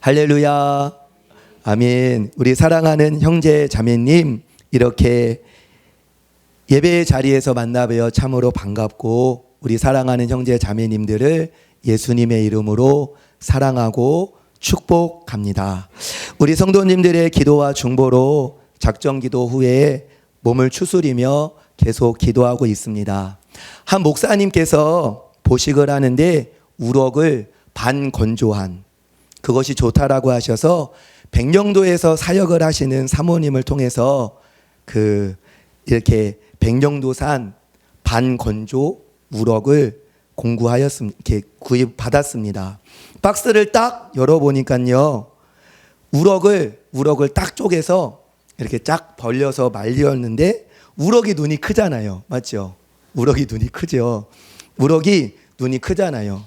할렐루야. 아멘. 우리 사랑하는 형제 자매님, 이렇게 예배의 자리에서 만나뵈어 참으로 반갑고, 우리 사랑하는 형제 자매님들을 예수님의 이름으로 사랑하고 축복합니다. 우리 성도님들의 기도와 중보로 작정기도 후에 몸을 추스리며 계속 기도하고 있습니다. 한 목사님께서 보식을 하는데 우럭을 반건조한, 그것이 좋다라고 하셔서 백령도에서 사역을 하시는 사모님을 통해서 이렇게 백령도산 반건조 우럭을 이렇게 구입받았습니다. 박스를 딱 열어보니까요, 우럭을 딱 쪼개서 이렇게 쫙 벌려서 말렸는데, 우럭이 눈이 크잖아요. 맞죠? 우럭이 눈이 크죠. 우럭이 눈이 크잖아요.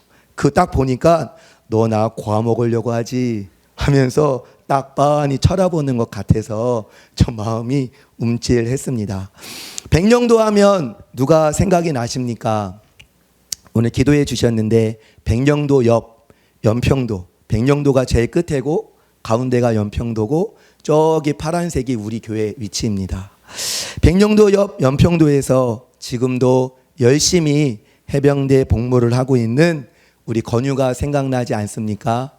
딱 보니까 너 나 구워 먹으려고 하지 하면서 딱 빤히 쳐다보는 것 같아서 저 마음이 움찔했습니다. 백령도 하면 누가 생각이 나십니까? 오늘 기도해 주셨는데 백령도 옆 연평도, 백령도가 제일 끝이고 가운데가 연평도고 저기 파란색이 우리 교회 위치입니다. 백령도 옆 연평도에서 지금도 열심히 해병대 복무를 하고 있는 우리 건유가 생각나지 않습니까?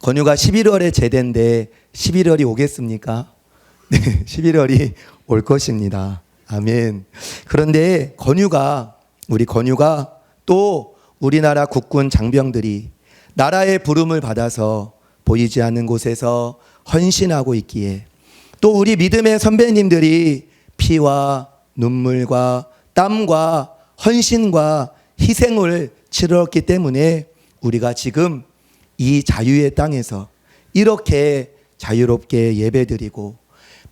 건유가 11월에 제대인데 11월이 오겠습니까? 네, 11월이 올 것입니다. 아멘. 그런데 우리 건유가 또 우리나라 국군 장병들이 나라의 부름을 받아서 보이지 않는 곳에서 헌신하고 있기에, 또 우리 믿음의 선배님들이 피와 눈물과 땀과 헌신과 희생을 치렀기 때문에 우리가 지금 이 자유의 땅에서 이렇게 자유롭게 예배드리고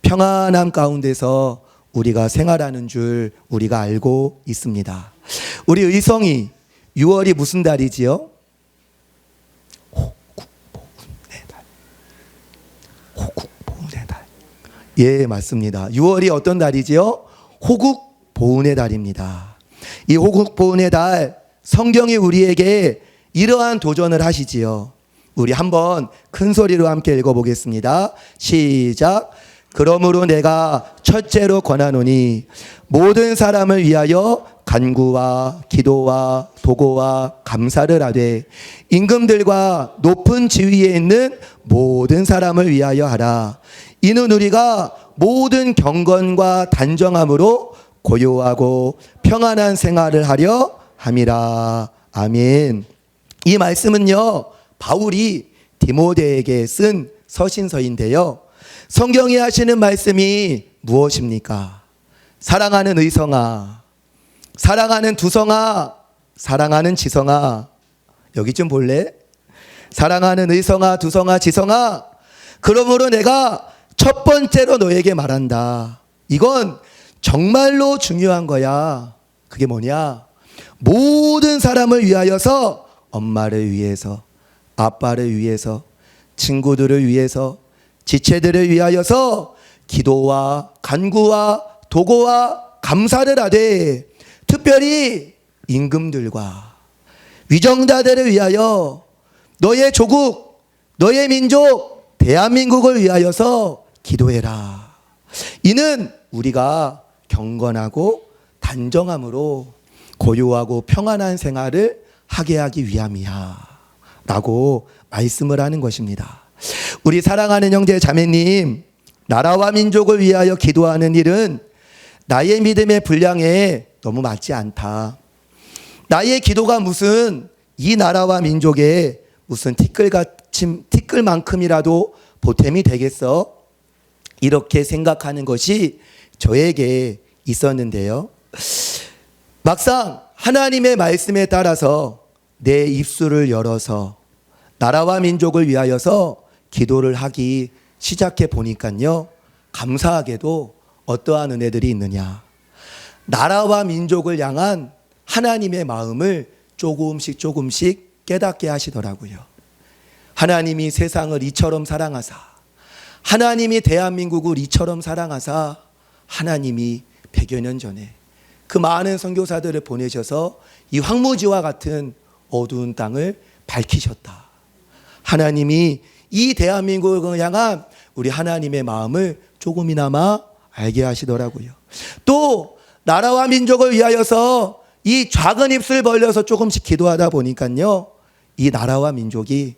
평안함 가운데서 우리가 생활하는 줄 우리가 알고 있습니다. 우리 의성이 6월이 무슨 달이지요? 호국보훈의 달. 예, 맞습니다. 6월이 어떤 달이지요? 호국보훈의 달입니다. 이 호국보훈의 달, 성경이 우리에게 이러한 도전을 하시지요. 우리 한번 큰 소리로 함께 읽어보겠습니다. 시작. 그러므로 내가 첫째로 권하노니 모든 사람을 위하여 간구와 기도와 도고와 감사를 하되 임금들과 높은 지위에 있는 모든 사람을 위하여 하라. 이는 우리가 모든 경건과 단정함으로 고요하고 평안한 생활을 하려 함이라. 아멘. 이 말씀은요, 바울이 디모데에게 쓴 서신서인데요, 성경이 하시는 말씀이 무엇입니까? 사랑하는 의성아, 사랑하는 두성아, 사랑하는 지성아, 여기 좀 볼래? 사랑하는 의성아, 두성아, 지성아, 그러므로 내가 첫 번째로 너에게 말한다. 이건 정말로 중요한 거야. 그게 뭐냐? 모든 사람을 위하여서, 엄마를 위해서, 아빠를 위해서, 친구들을 위해서, 지체들을 위하여서 기도와 간구와 도고와 감사를 하되, 특별히 임금들과 위정자들을 위하여, 너의 조국, 너의 민족, 대한민국을 위하여서 기도해라. 이는 우리가 경건하고 단정함으로 고요하고 평안한 생활을 하게 하기 위함이야 라고 말씀을 하는 것입니다. 우리 사랑하는 형제 자매님, 나라와 민족을 위하여 기도하는 일은 나의 믿음의 분량에 너무 맞지 않다. 나의 기도가 무슨 이 나라와 민족에 무슨 티끌만큼이라도 보탬이 되겠어? 이렇게 생각하는 것이 저에게 있었는데요, 막상 하나님의 말씀에 따라서 내 입술을 열어서 나라와 민족을 위하여서 기도를 하기 시작해 보니까요, 감사하게도 어떠한 은혜들이 있느냐, 나라와 민족을 향한 하나님의 마음을 조금씩 깨닫게 하시더라고요. 하나님이 세상을 이처럼 사랑하사, 하나님이 대한민국을 이처럼 사랑하사, 하나님이 100여 년 전에 그 많은 선교사들을 보내셔서 이 황무지와 같은 어두운 땅을 밝히셨다. 하나님이 이 대한민국을 향한 우리 하나님의 마음을 조금이나마 알게 하시더라고요. 또 나라와 민족을 위하여서 이 작은 입술 벌려서 조금씩 기도하다 보니까요, 이 나라와 민족이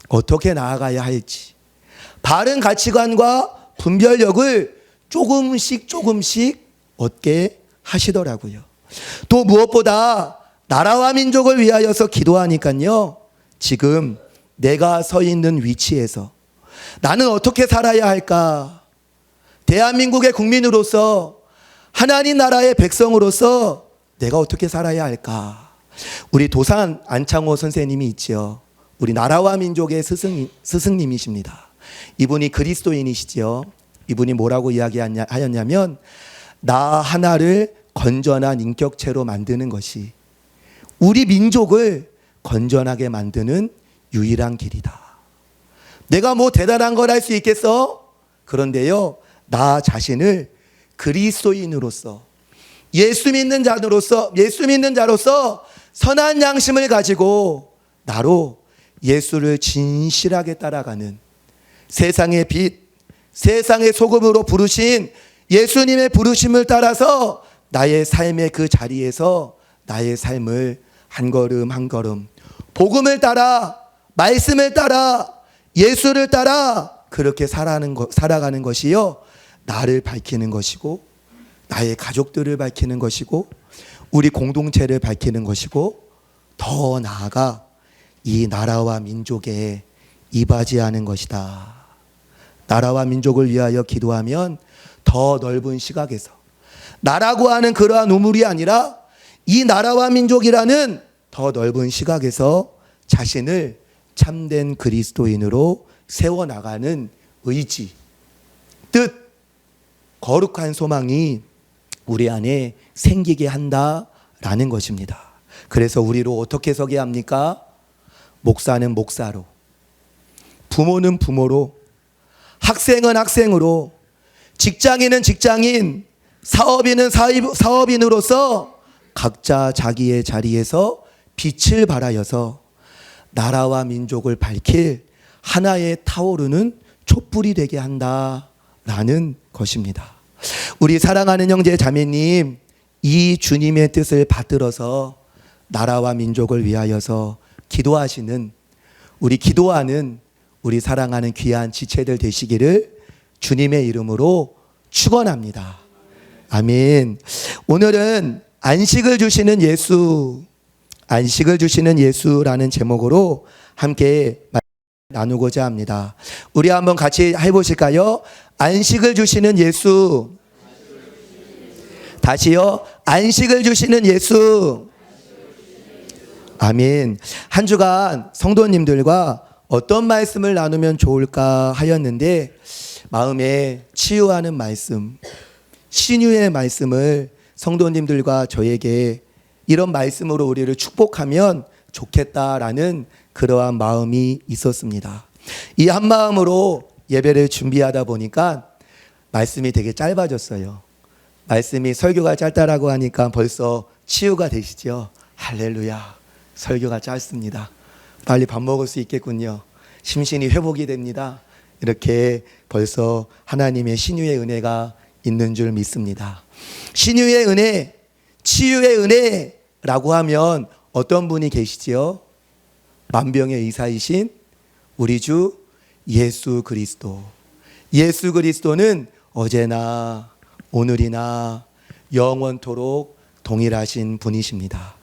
어떻게 나아가야 할지, 바른 가치관과 분별력을 조금씩 얻게 하시더라고요. 또 무엇보다 나라와 민족을 위하여서 기도하니까요, 지금 내가 서 있는 위치에서 나는 어떻게 살아야 할까? 대한민국의 국민으로서, 하나님 나라의 백성으로서 내가 어떻게 살아야 할까? 우리 도산 안창호 선생님이 있죠. 우리 나라와 민족의 스승님이십니다. 이분이 그리스도인이시죠. 이분이 뭐라고 이야기하였냐면, 나 하나를 건전한 인격체로 만드는 것이 우리 민족을 건전하게 만드는 유일한 길이다. 내가 뭐 대단한 걸 할 수 있겠어? 그런데요, 나 자신을 그리스도인으로서, 예수 믿는 자로서 선한 양심을 가지고 나로 예수를 진실하게 따라가는, 세상의 빛, 세상의 소금으로 부르신 예수님의 부르심을 따라서 나의 삶의 그 자리에서 나의 삶을 한 걸음 한 걸음 복음을 따라, 말씀을 따라, 예수를 따라 그렇게 살아가는 것이요, 나를 밝히는 것이고, 나의 가족들을 밝히는 것이고, 우리 공동체를 밝히는 것이고, 더 나아가 이 나라와 민족에 이바지하는 것이다. 나라와 민족을 위하여 기도하면 더 넓은 시각에서, 나라고 하는 그러한 우물이 아니라 이 나라와 민족이라는 더 넓은 시각에서 자신을 참된 그리스도인으로 세워나가는 의지, 뜻, 거룩한 소망이 우리 안에 생기게 한다라는 것입니다. 그래서 우리로 어떻게 서게 합니까? 목사는 목사로, 부모는 부모로, 학생은 학생으로, 직장인은 직장인, 사업인은 사업인으로서 각자 자기의 자리에서 빛을 발하여서 나라와 민족을 밝힐 하나의 타오르는 촛불이 되게 한다라는 것입니다. 우리 사랑하는 형제 자매님, 이 주님의 뜻을 받들어서 나라와 민족을 위하여서 기도하시는, 기도하는 우리 사랑하는 귀한 지체들 되시기를 주님의 이름으로 축원합니다. 아멘. 오늘은 안식을 주시는 예수라는 제목으로 함께 나누고자 합니다. 우리 한번 같이 해보실까요? 안식을 주시는 예수. 다시요. 안식을 주시는 예수. 아멘. 한 주간 성도님들과 어떤 말씀을 나누면 좋을까 하였는데, 마음에 치유하는 말씀, 신유의 말씀을 성도님들과 저에게 이런 말씀으로 우리를 축복하면 좋겠다라는 그러한 마음이 있었습니다. 이 한 마음으로 예배를 준비하다 보니까 말씀이 되게 짧아졌어요. 말씀이 설교가 짧다라고 하니까 벌써 치유가 되시죠? 할렐루야. 설교가 짧습니다. 빨리 밥 먹을 수 있겠군요. 심신이 회복이 됩니다. 이렇게 벌써 하나님의 신유의 은혜가 있는 줄 믿습니다. 신유의 은혜, 치유의 은혜라고 하면 어떤 분이 계시지요? 만병의 의사이신 우리 주 예수 그리스도. 예수 그리스도는 어제나 오늘이나 영원토록 동일하신 분이십니다.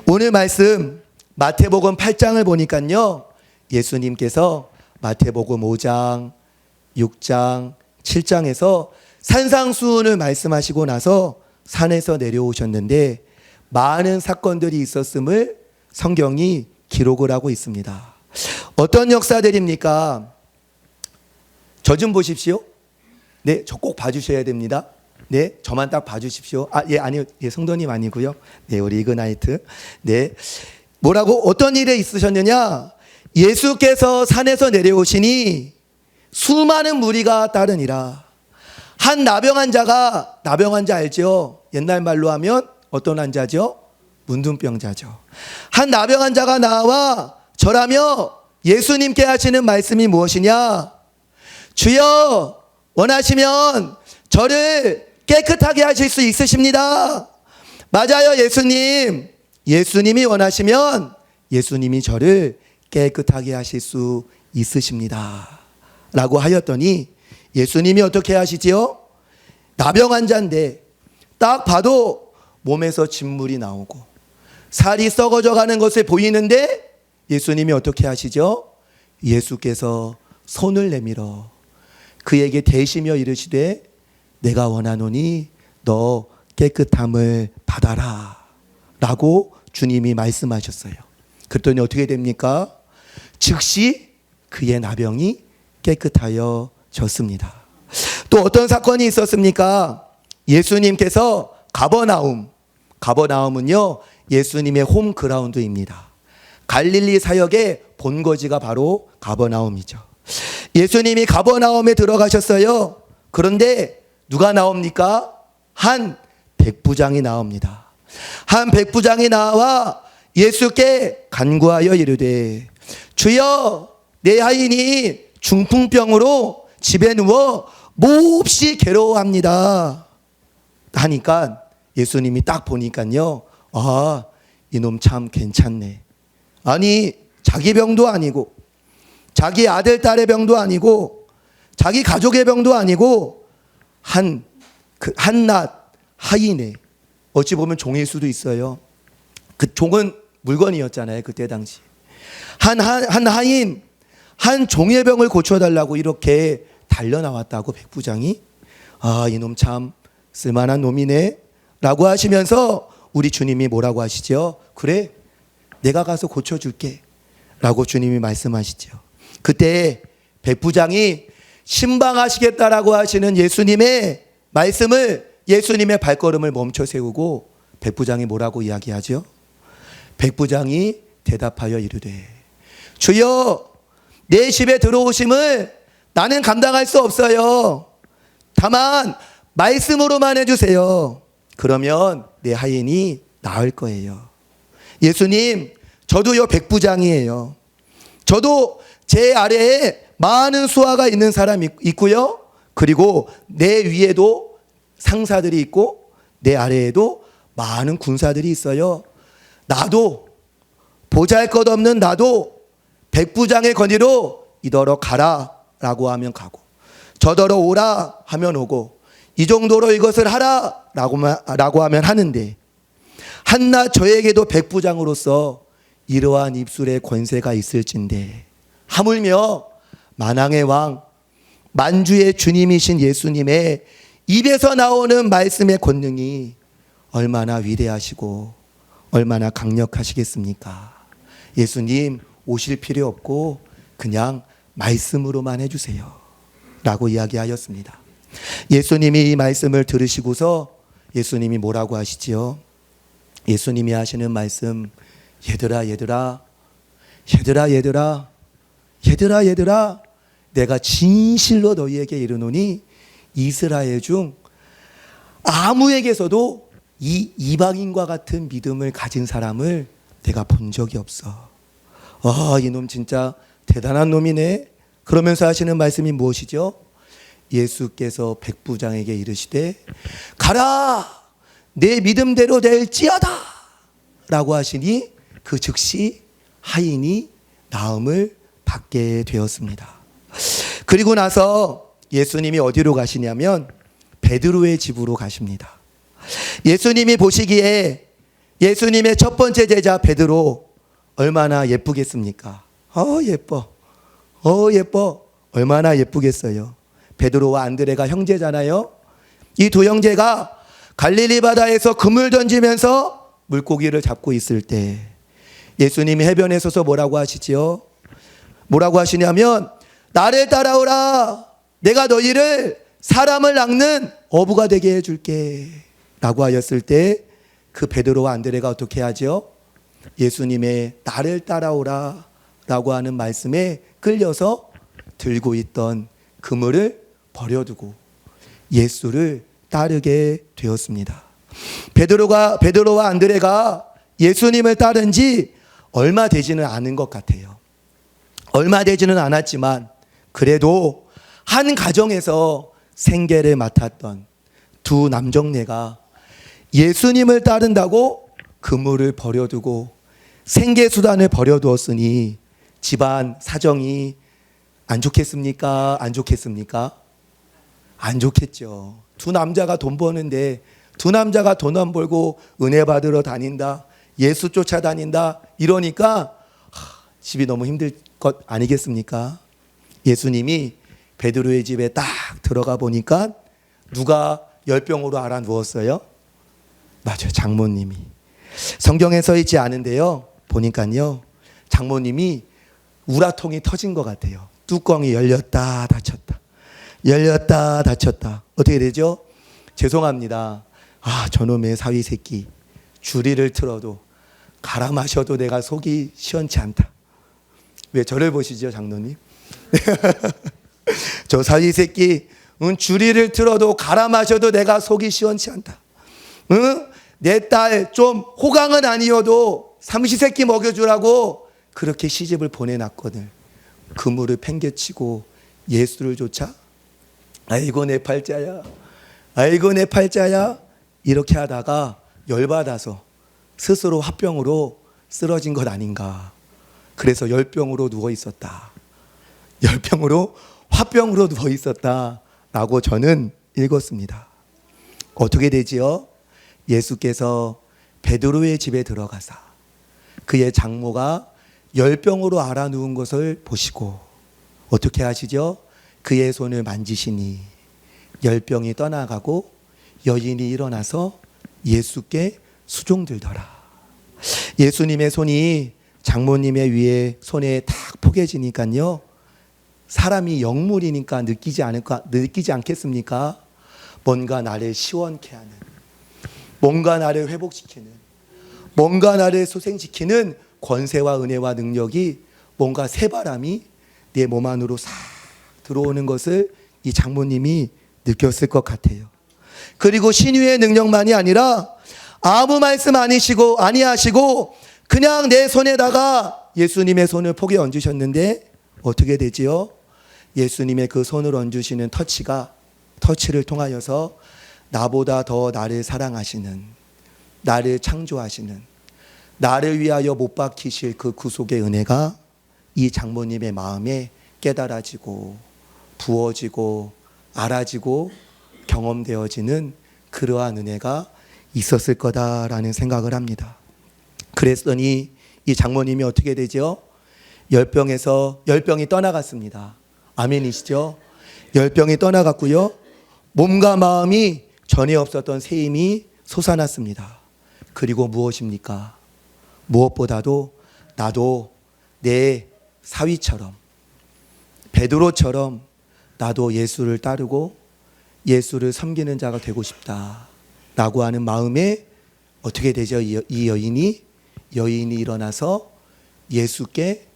오늘 말씀 마태복음 8장을 보니까요, 예수님께서 마태복음 5장, 6장, 7장에서 산상수훈을 말씀하시고 나서 산에서 내려오셨는데 많은 사건들이 있었음을 성경이 기록을 하고 있습니다. 어떤 역사들입니까? 저 좀 보십시오. 네, 저 꼭 봐주셔야 됩니다. 네, 저만 딱 봐주십시오. 아니요, 성도님 아니고요. 네, 우리 이그나이트. 네, 뭐라고 어떤 일에 있으셨느냐? 예수께서 산에서 내려오시니 수많은 무리가 따르니라. 한 나병 환자 알죠? 옛날 말로 하면 어떤 환자죠? 문둥병자죠. 한 나병 환자가 나와 절하며 예수님께 하시는 말씀이 무엇이냐? 주여, 원하시면 저를 깨끗하게 하실 수 있으십니다. 맞아요, 예수님. 예수님이 원하시면 예수님이 저를 깨끗하게 하실 수 있으십니다. 라고 하였더니 예수님이 어떻게 하시지요? 나병 환자인데 딱 봐도 몸에서 진물이 나오고 살이 썩어져 가는 것을 보이는데 예수님이 어떻게 하시죠? 예수께서 손을 내밀어 그에게 대시며 이르시되 내가 원하노니 너 깨끗함을 받아라 라고 주님이 말씀하셨어요. 그랬더니 어떻게 됩니까? 즉시 그의 나병이 깨끗하여졌습니다. 또 어떤 사건이 있었습니까? 예수님께서 가버나움은요 예수님의 홈그라운드입니다. 갈릴리 사역의 본거지가 바로 가버나움이죠. 예수님이 가버나움에 들어가셨어요. 그런데 누가 나옵니까? 한 백부장이 나옵니다. 한 백부장이 나와 예수께 간구하여 이르되 주여, 내 하인이 중풍병으로 집에 누워 몹시 괴로워합니다 하니까 예수님이 딱 보니까요, 아, 이놈 참 괜찮네. 아니, 자기 병도 아니고 자기 아들 딸의 병도 아니고 자기 가족의 병도 아니고 한낱 하인의, 어찌 보면 종일 수도 있어요. 그 종은 물건이었잖아요, 그때 당시. 한 하인, 한 종의 병을 고쳐달라고 이렇게 달려나왔다고 백부장이. 아, 이놈 참 쓸만한 놈이네 라고 하시면서 우리 주님이 뭐라고 하시죠? 그래, 내가 가서 고쳐줄게 라고 주님이 말씀하시죠. 그때 백부장이 신방하시겠다라고 하시는 예수님의 말씀을, 예수님의 발걸음을 멈춰 세우고 백부장이 뭐라고 이야기하죠? 백부장이 대답하여 이르되 주여, 내 집에 들어오심을 나는 감당할 수 없어요. 다만 말씀으로만 해주세요. 그러면 내 하인이 나을 거예요. 예수님, 저도요 백부장이에요. 저도 제 아래에 많은 수하가 있는 사람이 있고요. 그리고 내 위에도 상사들이 있고 내 아래에도 많은 군사들이 있어요. 나도, 보잘것없는 나도 백부장의 권위로 이더러 가라 라고 하면 가고, 저더러 오라 하면 오고, 이 정도로 이것을 하라 라고 하면 하는데, 한낱 저에게도 백부장으로서 이러한 입술의 권세가 있을진데, 하물며 만왕의 왕, 만주의 주님이신 예수님의 입에서 나오는 말씀의 권능이 얼마나 위대하시고 얼마나 강력하시겠습니까? 예수님 오실 필요 없고 그냥 말씀으로만 해주세요 라고 이야기하였습니다. 예수님이 이 말씀을 들으시고서 예수님이 뭐라고 하시지요? 예수님이 하시는 말씀, 얘들아 내가 진실로 너희에게 이르노니 이스라엘 중 아무에게서도 이 이방인과 같은 믿음을 가진 사람을 내가 본 적이 없어. 이놈 진짜 대단한 놈이네. 그러면서 하시는 말씀이 무엇이죠? 예수께서 백부장에게 이르시되 가라, 내 믿음대로 될지어다 라고 하시니 그 즉시 하인이 나음을 받게 되었습니다. 그리고 나서 예수님이 어디로 가시냐면 베드로의 집으로 가십니다. 예수님이 보시기에 예수님의 첫 번째 제자 베드로 얼마나 예쁘겠습니까? 예뻐. 얼마나 예쁘겠어요. 베드로와 안드레가 형제잖아요. 이 두 형제가 갈릴리 바다에서 그물 던지면서 물고기를 잡고 있을 때 예수님이 해변에 서서 뭐라고 하시지요? 뭐라고 하시냐면 나를 따라오라, 내가 너희를 사람을 낚는 어부가 되게 해줄게 라고 하였을 때 그 베드로와 안드레가 어떻게 하죠? 예수님의 나를 따라오라 라고 하는 말씀에 끌려서 들고 있던 그물을 버려두고 예수를 따르게 되었습니다. 베드로와 안드레가 예수님을 따른 지 얼마 되지는 않은 것 같아요. 얼마 되지는 않았지만 그래도 한 가정에서 생계를 맡았던 두 남정네가 예수님을 따른다고 그물을 버려두고 생계수단을 버려두었으니 집안 사정이 안 좋겠습니까? 안 좋겠습니까? 안 좋겠죠. 두 남자가 돈 버는데 두 남자가 돈 안 벌고 은혜 받으러 다닌다, 예수 쫓아다닌다 이러니까 집이 너무 힘들 것 아니겠습니까? 예수님이 베드로의 집에 딱 들어가 보니까 누가 열병으로 알아 누웠어요? 맞아요, 장모님이. 성경에 써 있지 않은데요, 보니까요 장모님이 우라통이 터진 것 같아요. 뚜껑이 열렸다 닫혔다, 열렸다 닫혔다. 어떻게 되죠? 죄송합니다. 저놈의 사위 새끼, 주리를 틀어도 갈아 마셔도 내가 속이 시원치 않다. 왜 저를 보시죠, 장로님? 저 사위 새끼, 주리를 틀어도 갈아 마셔도 내가 속이 시원치 않다. 내 딸 좀 호강은 아니어도 삼시세끼 먹여주라고 그렇게 시집을 보내놨거든. 그물을 팽개치고 예수를 쫓아? 아이고 내 팔자야, 아이고 내 팔자야, 이렇게 하다가 열받아서 스스로 화병으로 쓰러진 것 아닌가. 그래서 열병으로 누워 있었다, 열병으로 화병으로 누워 있었다 라고 저는 읽었습니다. 어떻게 되지요? 예수께서 베드로의 집에 들어가사 그의 장모가 열병으로 앓아 누운 것을 보시고 어떻게 하시죠? 그의 손을 만지시니 열병이 떠나가고 여인이 일어나서 예수께 수종들더라. 예수님의 손이 장모님의 위에 손에 탁 포개지니까요, 사람이 영물이니까 느끼지 않겠습니까? 뭔가 나를 시원케 하는, 뭔가 나를 회복시키는, 뭔가 나를 소생시키는 권세와 은혜와 능력이, 뭔가 새바람이 내 몸 안으로 싹 들어오는 것을 이 장모님이 느꼈을 것 같아요. 그리고 신유의 능력만이 아니라 아무 말씀 아니하시고 그냥 내 손에다가 예수님의 손을 포개 얹으셨는데 어떻게 되지요? 예수님의 그 손을 얹으시는 터치를 통하여서 나보다 더 나를 사랑하시는, 나를 창조하시는, 나를 위하여 못 박히실 그 구속의 은혜가 이 장모님의 마음에 깨달아지고 부어지고 알아지고 경험되어지는 그러한 은혜가 있었을 거다라는 생각을 합니다. 그랬더니 이 장모님이 어떻게 되죠? 열병이 떠나갔습니다. 아멘이시죠? 열병이 떠나갔고요, 몸과 마음이 전에 없었던 새 힘이 솟아났습니다. 그리고 무엇입니까? 무엇보다도 나도 내 사위처럼, 베드로처럼 나도 예수를 따르고 예수를 섬기는 자가 되고 싶다라고 하는 마음에 어떻게 되죠? 이 여인이 일어나서 예수께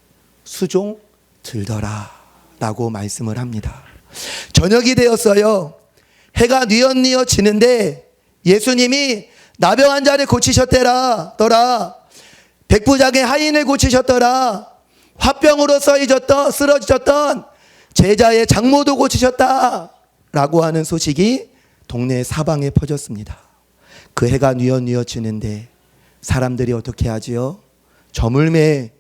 수종 들더라 라고 말씀을 합니다. 저녁이 되었어요. 해가 뉘엿뉘엿 지는데 예수님이 나병 환자를 고치셨더라. 백부장의 하인을 고치셨더라. 화병으로 쓰러지셨던 제자의 장모도 고치셨다 라고 하는 소식이 동네 사방에 퍼졌습니다. 그 해가 뉘엿뉘엿 지는데 사람들이 어떻게 하지요? 저물매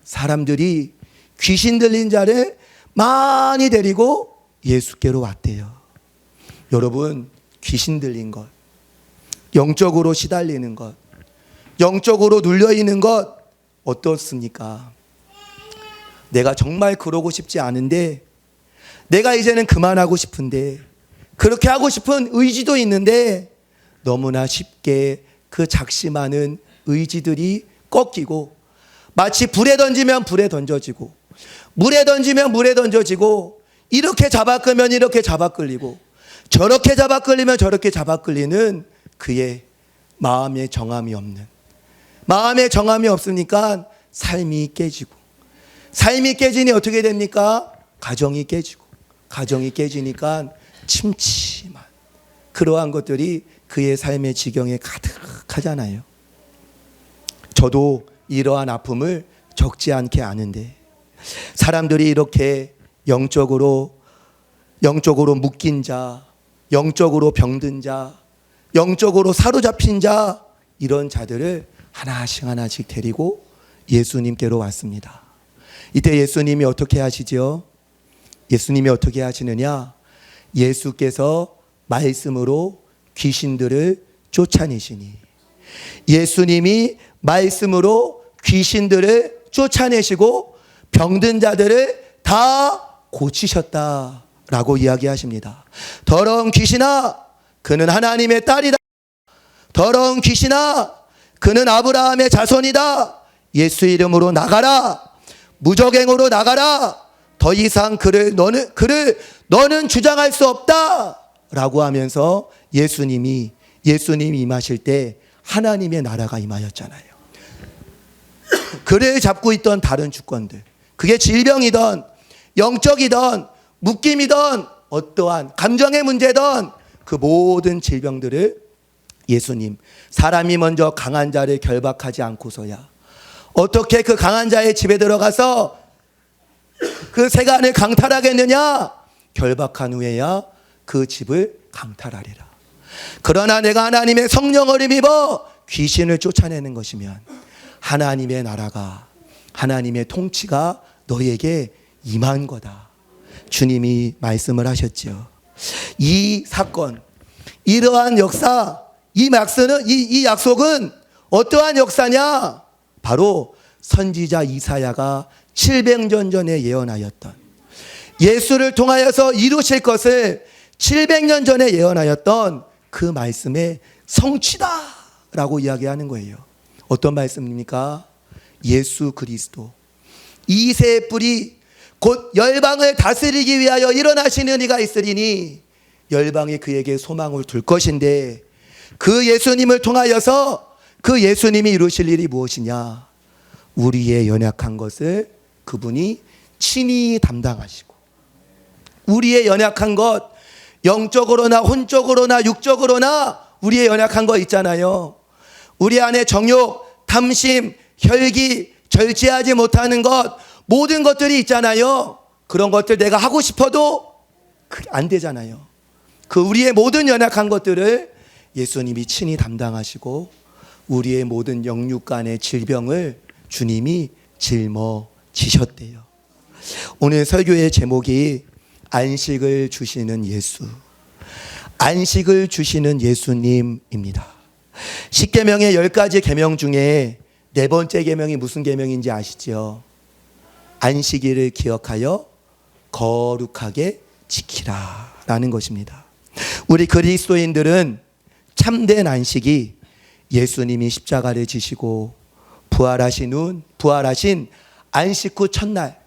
사람들이 귀신 들린 자를 많이 데리고 예수께로 왔대요. 여러분, 귀신 들린 것, 영적으로 시달리는 것, 영적으로 눌려있는 것 어떻습니까? 내가 정말 그러고 싶지 않은데, 내가 이제는 그만하고 싶은데, 그렇게 하고 싶은 의지도 있는데 너무나 쉽게 그 작심하는 의지들이 꺾이고, 마치 불에 던지면 불에 던져지고, 물에 던지면 물에 던져지고, 이렇게 잡아 끌면 이렇게 잡아 끌리고, 저렇게 잡아 끌리면 저렇게 잡아 끌리는 그의 마음에 정함이 없는, 마음에 정함이 없으니까 삶이 깨지고, 삶이 깨지니 어떻게 됩니까? 가정이 깨지고, 가정이 깨지니까 침침한 그러한 것들이 그의 삶의 지경에 가득하잖아요. 저도 이러한 아픔을 적지 않게 아는데, 사람들이 이렇게 영적으로 묶인 자, 영적으로 병든 자, 영적으로 사로잡힌 자, 이런 자들을 하나씩 데리고 예수님께로 왔습니다. 이때 예수님이 어떻게 하시죠? 예수님이 어떻게 하시느냐? 예수께서 말씀으로 귀신들을 쫓아내시니, 예수님이 말씀으로 귀신들을 쫓아내시고 병든 자들을 다 고치셨다라고 이야기하십니다. 더러운 귀신아, 그는 하나님의 딸이다. 더러운 귀신아, 그는 아브라함의 자손이다. 예수 이름으로 나가라. 무적행으로 나가라. 더 이상 너는 주장할 수 없다. 라고 하면서 예수님이 임하실 때 하나님의 나라가 임하였잖아요. 그를 잡고 있던 다른 주권들, 그게 질병이든 영적이든 묶임이든 어떠한 감정의 문제든 그 모든 질병들을 예수님, 사람이 먼저 강한 자를 결박하지 않고서야 어떻게 그 강한 자의 집에 들어가서 그 세간을 강탈하겠느냐? 결박한 후에야 그 집을 강탈하리라. 그러나 내가 하나님의 성령을 힘입어 귀신을 쫓아내는 것이면 하나님의 나라가, 하나님의 통치가 너에게 임한 거다. 주님이 말씀을 하셨죠. 이 사건, 이러한 역사, 이 약속은 어떠한 역사냐? 바로 선지자 이사야가 700년 전에 예언하였던, 예수를 통하여서 이루실 것을 700년 전에 예언하였던 그 말씀의 성취다라고 이야기하는 거예요. 어떤 말씀입니까? 예수 그리스도, 이새의 뿌리, 곧 열방을 다스리기 위하여 일어나시는 이가 있으리니 열방이 그에게 소망을 둘 것인데, 그 예수님을 통하여서 그 예수님이 이루실 일이 무엇이냐? 우리의 연약한 것을 그분이 친히 담당하시고, 우리의 연약한 것, 영적으로나 혼적으로나 육적으로나 우리의 연약한 거 있잖아요. 우리 안에 정욕, 탐심, 혈기, 절제하지 못하는 것, 모든 것들이 있잖아요. 그런 것들 내가 하고 싶어도 안 되잖아요. 그 우리의 모든 연약한 것들을 예수님이 친히 담당하시고 우리의 모든 영육 간의 질병을 주님이 짊어지셨대요. 오늘 설교의 제목이 안식을 주시는 예수, 안식을 주시는 예수님입니다. 10계명의 10가지 계명 중에 네 번째 계명이 무슨 계명인지 아시죠? 안식일을 기억하여 거룩하게 지키라 라는 것입니다. 우리 그리스도인들은 참된 안식이 예수님이 십자가를 지시고 부활하신 안식 후 첫날,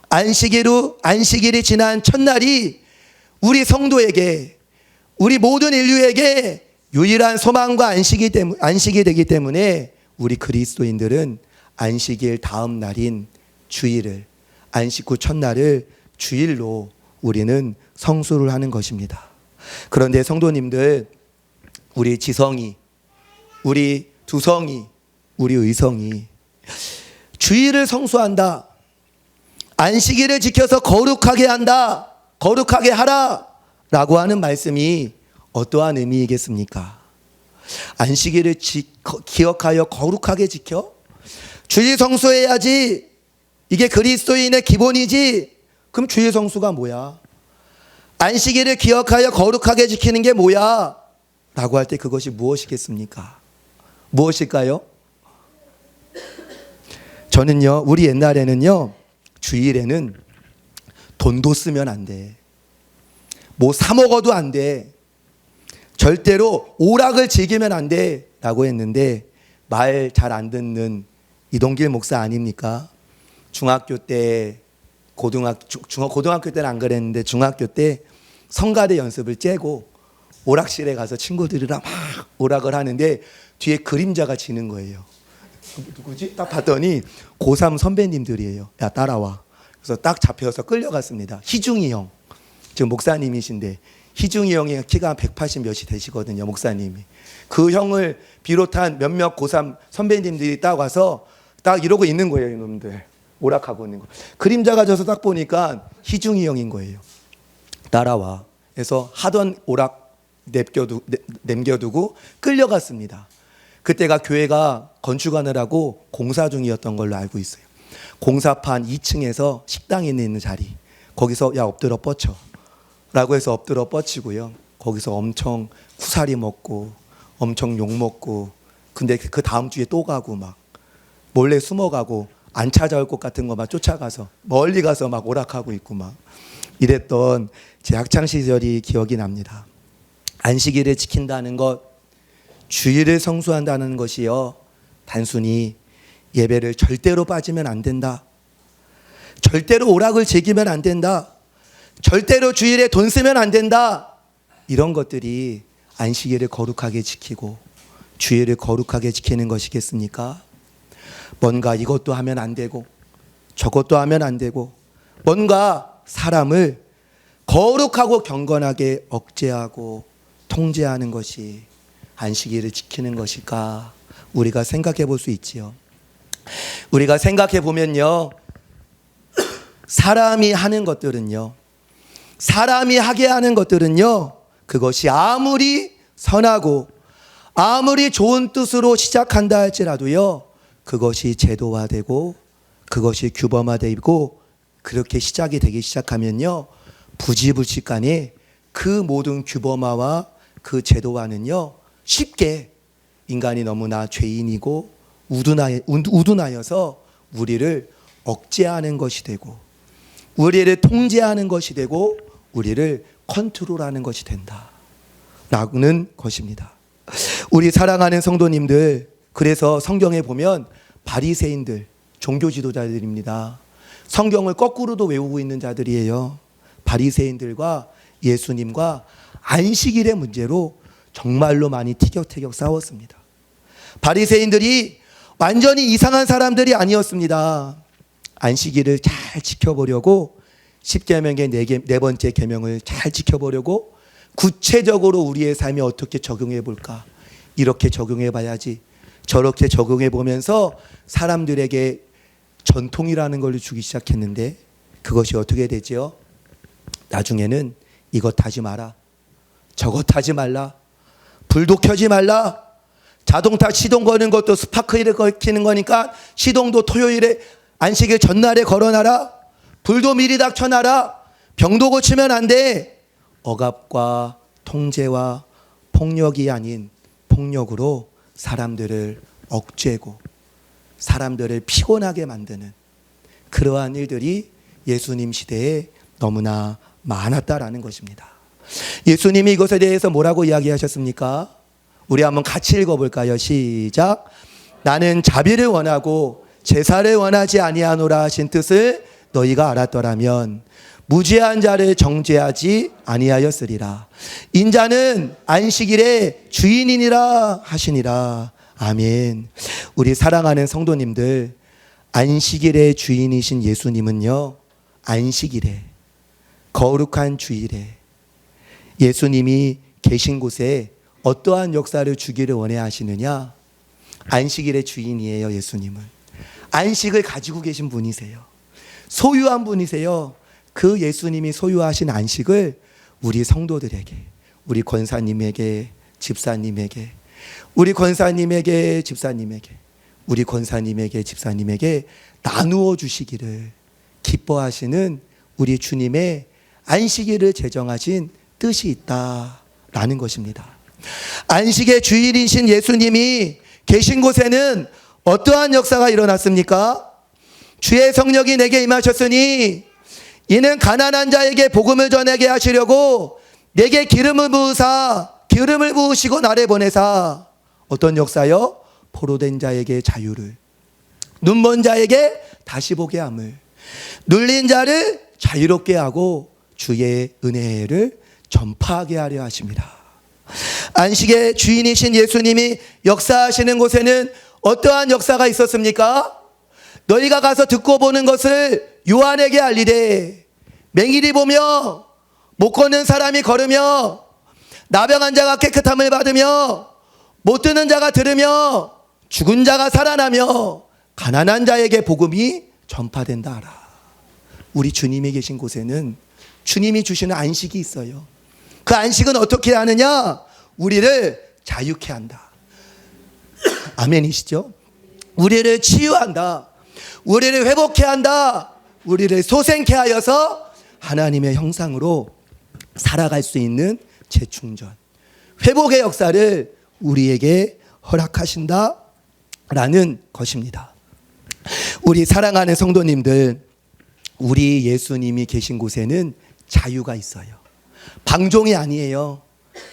안식일이 지난 첫날이 우리 성도에게, 우리 모든 인류에게 유일한 소망과 안식이 되기 때문에 우리 그리스도인들은 안식일 다음 날인 주일을, 안식 후 첫날을 주일로 우리는 성수를 하는 것입니다. 그런데 성도님들, 우리 지성이, 우리 두성이, 우리 의성이 주일을 성수한다, 안식일을 지켜서 거룩하게 한다, 거룩하게 하라 라고 하는 말씀이 어떠한 의미이겠습니까? 안식일을 기억하여 거룩하게 지켜? 주일 성수해야지, 이게 그리스도인의 기본이지. 그럼 주일 성수가 뭐야? 안식일을 기억하여 거룩하게 지키는 게 뭐야? 라고 할 때 그것이 무엇이겠습니까? 무엇일까요? 저는요, 우리 옛날에는요, 주일에는 돈도 쓰면 안 돼. 뭐 사 먹어도 안 돼. 절대로 오락을 즐기면 안 돼. 라고 했는데 말 잘 안 듣는 이동길 목사 아닙니까? 중학교 때, 고등학교 때는 안 그랬는데 중학교 때 성가대 연습을 째고 오락실에 가서 친구들이랑 막 오락을 하는데 뒤에 그림자가 지는 거예요. 누구지? 딱 봤더니 고3 선배님들이에요. 야, 따라와. 그래서 딱 잡혀서 끌려갔습니다. 희중이 형, 지금 목사님이신데 희중이 형이 키가 한 180 몇이 되시거든요, 목사님이. 그 형을 비롯한 몇몇 고3 선배님들이 딱 와서 딱 이러고 있는 거예요, 이놈들. 오락하고 있는 거. 그림자가 져서 딱 보니까 희중이 형인 거예요. 따라와. 그래서 하던 오락 남겨두고 끌려갔습니다. 그때가 교회가 건축하느라고 공사 중이었던 걸로 알고 있어요. 공사판 2층에서 식당에 있는 자리, 거기서 야 엎드려 뻗쳐 라고 해서 엎드려 뻗치고요. 거기서 엄청 쿠사리 먹고 엄청 욕 먹고, 근데 그 다음 주에 또 가고 막 몰래 숨어가고 안 찾아올 것 같은 거 막 쫓아가서 멀리 가서 막 오락하고 있고 막 이랬던 제 학창 시절이 기억이 납니다. 안식일을 지킨다는 것, 주일을 성수한다는 것이요, 단순히 예배를 절대로 빠지면 안 된다, 절대로 오락을 즐기면 안 된다, 절대로 주일에 돈 쓰면 안 된다, 이런 것들이 안식일을 거룩하게 지키고 주일을 거룩하게 지키는 것이겠습니까? 뭔가 이것도 하면 안 되고 저것도 하면 안 되고 뭔가 사람을 거룩하고 경건하게 억제하고 통제하는 것이 안식일을 지키는 것일까? 우리가 생각해 볼 수 있지요. 우리가 생각해 보면요, 사람이 하는 것들은요, 사람이 하게 하는 것들은요, 그것이 아무리 선하고 아무리 좋은 뜻으로 시작한다 할지라도요, 그것이 제도화되고 그것이 규범화되고 그렇게 시작이 되기 시작하면요, 부지불식간에 그 모든 규범화와 그 제도화는요, 쉽게 인간이 너무나 죄인이고 우둔하여서 우리를 억제하는 것이 되고 우리를 통제하는 것이 되고 우리를 컨트롤하는 것이 된다라는 것입니다. 우리 사랑하는 성도님들, 그래서 성경에 보면 바리새인들, 종교 지도자들입니다. 성경을 거꾸로도 외우고 있는 자들이에요. 바리새인들과 예수님과 안식일의 문제로 정말로 많이 티격태격 싸웠습니다. 바리새인들이 완전히 이상한 사람들이 아니었습니다. 안식일을 잘 지켜보려고 10계명의 네 번째 계명을 잘 지켜보려고 구체적으로 우리의 삶에 어떻게 적용해 볼까, 이렇게 적용해 봐야지, 저렇게 적용해 보면서 사람들에게 전통이라는 걸 주기 시작했는데, 그것이 어떻게 되죠? 나중에는 이것 하지 마라, 저것 하지 말라, 불도 켜지 말라, 자동차 시동 거는 것도 스파크를 켜는 거니까 시동도 토요일에 안식일 전날에 걸어놔라, 불도 미리 다 켜놔라, 병도 고치면 안 돼. 억압과 통제와 폭력이 아닌 폭력으로 사람들을 억제고 사람들을 피곤하게 만드는 그러한 일들이 예수님 시대에 너무나 많았다라는 것입니다. 예수님이 이것에 대해서 뭐라고 이야기하셨습니까? 우리 한번 같이 읽어볼까요? 시작. 나는 자비를 원하고 제사를 원하지 아니하노라 하신 뜻을 너희가 알았더라면 무죄한 자를 정죄하지 아니하였으리라. 인자는 안식일의 주인이니라 하시니라. 아멘. 우리 사랑하는 성도님들, 안식일의 주인이신 예수님은요, 안식일에, 거룩한 주일에 예수님이 계신 곳에 어떠한 역사를 주기를 원해 하시느냐? 안식일의 주인이에요. 예수님은 안식을 가지고 계신 분이세요. 소유한 분이세요. 그 예수님이 소유하신 안식을 우리 성도들에게, 우리 권사님에게, 집사님에게, 우리 권사님에게, 집사님에게, 우리 권사님에게, 집사님에게 나누어 주시기를 기뻐하시는 우리 주님의 안식일을 제정하신 뜻이 있다라는 것입니다. 안식의 주일이신 예수님이 계신 곳에는 어떠한 역사가 일어났습니까? 주의 성령이 내게 임하셨으니 이는 가난한 자에게 복음을 전하게 하시려고 내게 기름을 부으시고 나를 보내사. 어떤 역사요? 포로된 자에게 자유를, 눈먼 자에게 다시 보게 함을, 눌린 자를 자유롭게 하고 주의 은혜를 전파하게 하려 하십니다. 안식의 주인이신 예수님이 역사하시는 곳에는 어떠한 역사가 있었습니까? 너희가 가서 듣고 보는 것을 요한에게 알리되, 맹인이 보며 못 걷는 사람이 걸으며 나병한 자가 깨끗함을 받으며 못 듣는 자가 들으며 죽은 자가 살아나며 가난한 자에게 복음이 전파된다 알아. 우리 주님이 계신 곳에는 주님이 주시는 안식이 있어요. 그 안식은 어떻게 하느냐? 우리를 자유케 한다. 아멘이시죠? 우리를 치유한다. 우리를 회복케 한다. 우리를 소생케 하여서 하나님의 형상으로 살아갈 수 있는 재충전, 회복의 역사를 우리에게 허락하신다라는 것입니다. 우리 사랑하는 성도님들, 우리 예수님이 계신 곳에는 자유가 있어요. 방종이 아니에요.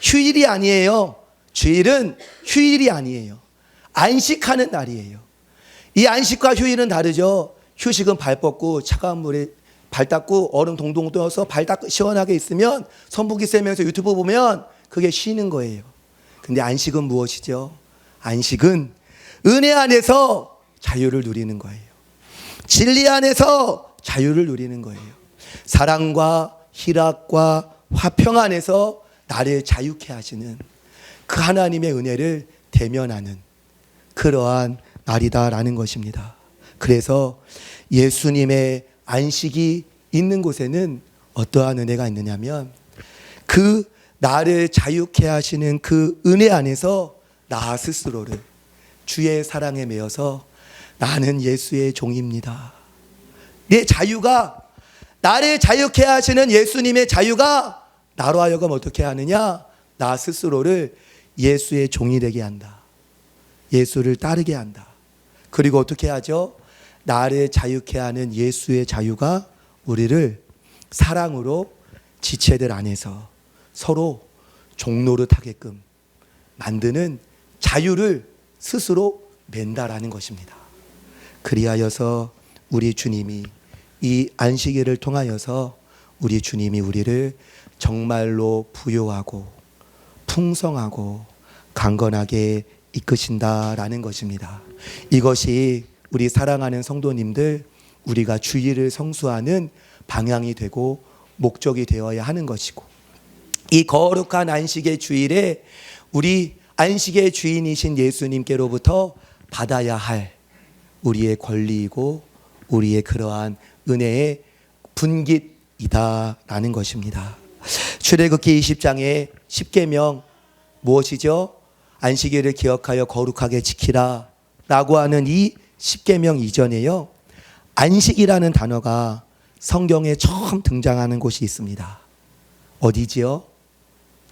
휴일이 아니에요. 주일은 휴일이 아니에요. 안식하는 날이에요. 이 안식과 휴일은 다르죠. 휴식은 발 뻗고 차가운 물에 발 닦고 얼음 동동 떠서 발 닦고 시원하게 있으면 선풍기 쐬면서 유튜브 보면 그게 쉬는 거예요. 근데 안식은 무엇이죠? 안식은 은혜 안에서 자유를 누리는 거예요. 진리 안에서 자유를 누리는 거예요. 사랑과 희락과 화평 안에서 나를 자유케 하시는 그 하나님의 은혜를 대면하는 그러한 날이다라는 것입니다. 그래서 예수님의 안식이 있는 곳에는 어떠한 은혜가 있느냐면 그 나를 자유케 하시는 그 은혜 안에서 나 스스로를 주의 사랑에 매여서 나는 예수의 종입니다. 내 자유가, 나를 자유케 하시는 예수님의 자유가 나로 하여금 어떻게 하느냐? 나 스스로를 예수의 종이 되게 한다. 예수를 따르게 한다. 그리고 어떻게 하죠? 나를 자유케 하는 예수의 자유가 우리를 사랑으로 지체들 안에서 서로 종노릇하게끔 만드는 자유를 스스로 맨다라는 것입니다. 그리하여서 우리 주님이 이 안식일을 통하여서 우리 주님이 우리를 정말로 부요하고 풍성하고 강건하게 이끄신다라는 것입니다. 이것이 우리 사랑하는 성도님들, 우리가 주일을 성수하는 방향이 되고 목적이 되어야 하는 것이고, 이 거룩한 안식의 주일에 우리 안식의 주인이신 예수님께로부터 받아야 할 우리의 권리이고 우리의 그러한 은혜의 분깃이다라는 것입니다. 출애굽기 20장의 10계명 무엇이죠? 안식일을 기억하여 거룩하게 지키라 라고 하는 이 10계명 이전에요, 안식이라는 단어가 성경에 처음 등장하는 곳이 있습니다. 어디지요?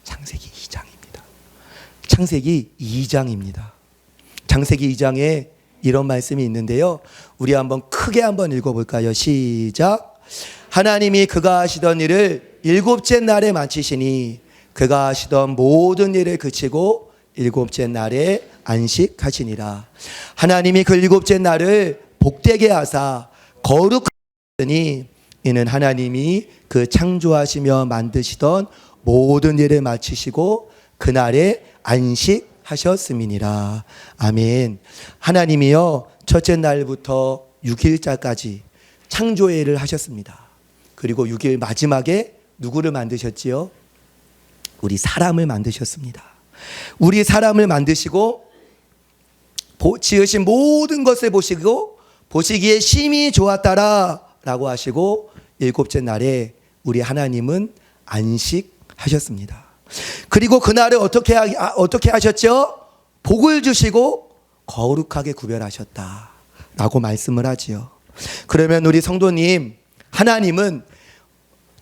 창세기 2장입니다. 창세기 2장입니다. 창세기 2장에 이런 말씀이 있는데요, 우리 한번 크게 한번 읽어볼까요? 시작. 하나님이 그가 하시던 일을 일곱째 날에 마치시니 그가 하시던 모든 일을 그치고 일곱째 날에 안식하시니라. 하나님이 그 일곱째 날을 복되게 하사 거룩하시니 이는 하나님이 그 창조하시며 만드시던 모든 일을 마치시고 그날에 안식하셨음이니라. 아멘. 하나님이요, 첫째 날부터 6일자까지 창조의 일을 하셨습니다. 그리고 6일 마지막에 누구를 만드셨지요? 우리 사람을 만드셨습니다. 우리 사람을 만드시고 지으신 모든 것을 보시고 보시기에 심히 좋았다라 라고 하시고 일곱째 날에 우리 하나님은 안식하셨습니다. 그리고 그날을 어떻게 하셨죠? 복을 주시고 거룩하게 구별하셨다 라고 말씀을 하지요. 그러면 우리 성도님, 하나님은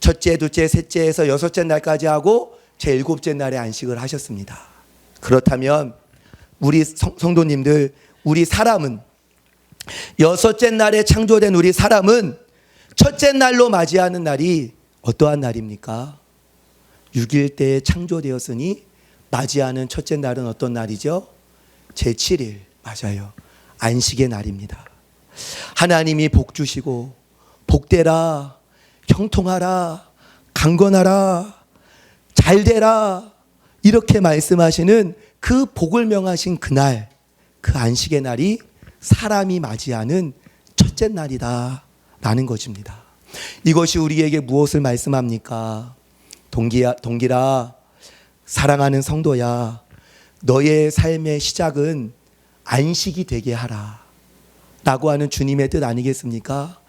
첫째, 둘째, 셋째에서 여섯째 날까지 하고 제7째 날에 안식을 하셨습니다. 그렇다면 우리 성도님들, 우리 사람은 여섯째 날에 창조된 우리 사람은 첫째 날로 맞이하는 날이 어떠한 날입니까? 6일 때에 창조되었으니 맞이하는 첫째 날은 어떤 날이죠? 제7일, 맞아요. 안식의 날입니다. 하나님이 복 주시고 복되라, 형통하라, 강건하라, 잘되라 이렇게 말씀하시는 그 복을 명하신 그날, 그 안식의 날이 사람이 맞이하는 첫째 날이다 라는 것입니다. 이것이 우리에게 무엇을 말씀합니까? 동기라, 사랑하는 성도야, 너의 삶의 시작은 안식이 되게 하라 라고 하는 주님의 뜻 아니겠습니까?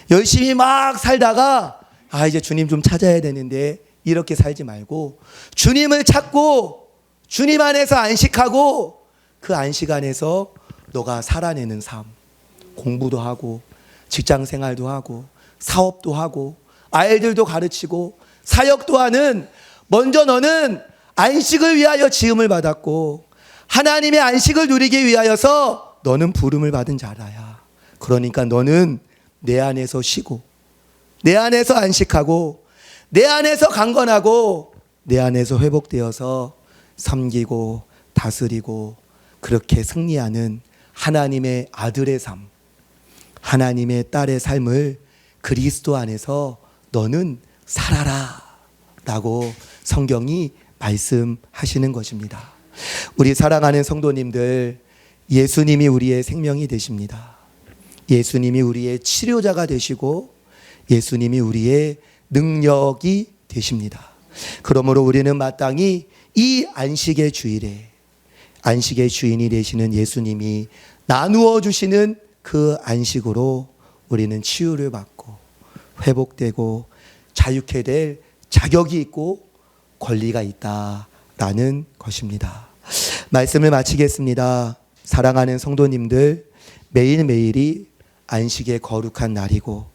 열심히 막 살다가 이제 주님 좀 찾아야 되는데 이렇게 살지 말고 주님을 찾고 주님 안에서 안식하고 그 안식 안에서 너가 살아내는 삶, 공부도 하고 직장 생활도 하고 사업도 하고 아이들도 가르치고 사역도 하는, 먼저 너는 안식을 위하여 지음을 받았고 하나님의 안식을 누리기 위하여서 너는 부름을 받은 자라야. 그러니까 너는 내 안에서 쉬고 내 안에서 안식하고 내 안에서 강건하고 내 안에서 회복되어서 섬기고 다스리고 그렇게 승리하는 하나님의 아들의 삶, 하나님의 딸의 삶을 그리스도 안에서 너는 살아라 라고 성경이 말씀하시는 것입니다. 우리 사랑하는 성도님들, 예수님이 우리의 생명이 되십니다. 예수님이 우리의 치료자가 되시고 예수님이 우리의 능력이 되십니다. 그러므로 우리는 마땅히 이 안식의 주일에 안식의 주인이 되시는 예수님이 나누어 주시는 그 안식으로 우리는 치유를 받고 회복되고 자유케 될 자격이 있고 권리가 있다라는 것입니다. 말씀을 마치겠습니다. 사랑하는 성도님들, 매일매일이 안식의 거룩한 날이고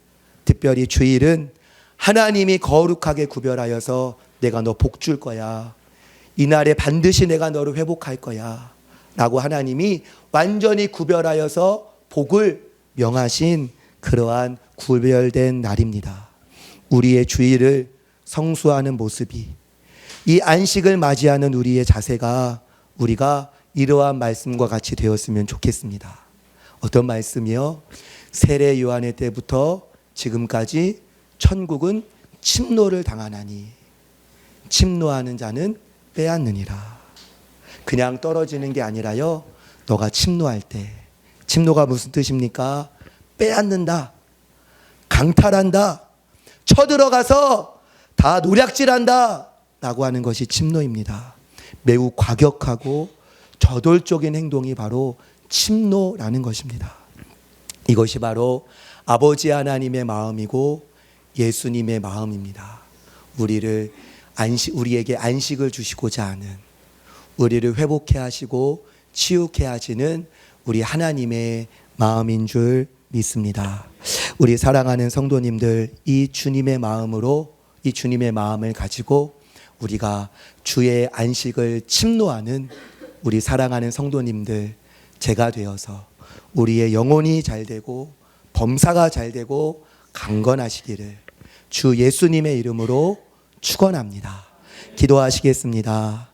특별히 주일은 하나님이 거룩하게 구별하여서 내가 너 복 줄 거야, 이날에 반드시 내가 너를 회복할 거야 라고 하나님이 완전히 구별하여서 복을 명하신 그러한 구별된 날입니다. 우리의 주일을 성수하는 모습이, 이 안식을 맞이하는 우리의 자세가 우리가 이러한 말씀과 같이 되었으면 좋겠습니다. 어떤 말씀이요? 세례 요한의 때부터 지금까지 천국은 침노를 당하나니 침노하는 자는 빼앗느니라. 그냥 떨어지는 게 아니라요, 너가 침노할 때, 침노가 무슨 뜻입니까? 빼앗는다, 강탈한다, 쳐들어가서 다 노략질한다 라고 하는 것이 침노입니다. 매우 과격하고 저돌적인 행동이 바로 침노라는 것입니다. 이것이 바로 아버지 하나님의 마음이고 예수님의 마음입니다. 우리에게 안식을 주시고자 하는, 우리를 회복해 하시고 치유케 하시는 우리 하나님의 마음인 줄 믿습니다. 우리 사랑하는 성도님들, 이 주님의 마음으로, 이 주님의 마음을 가지고 우리가 주의 안식을 침노하는 우리 사랑하는 성도님들 제가 되어서 우리의 영혼이 잘 되고 범사가 잘 되고 강건하시기를 주 예수님의 이름으로 축원합니다. 기도하시겠습니다.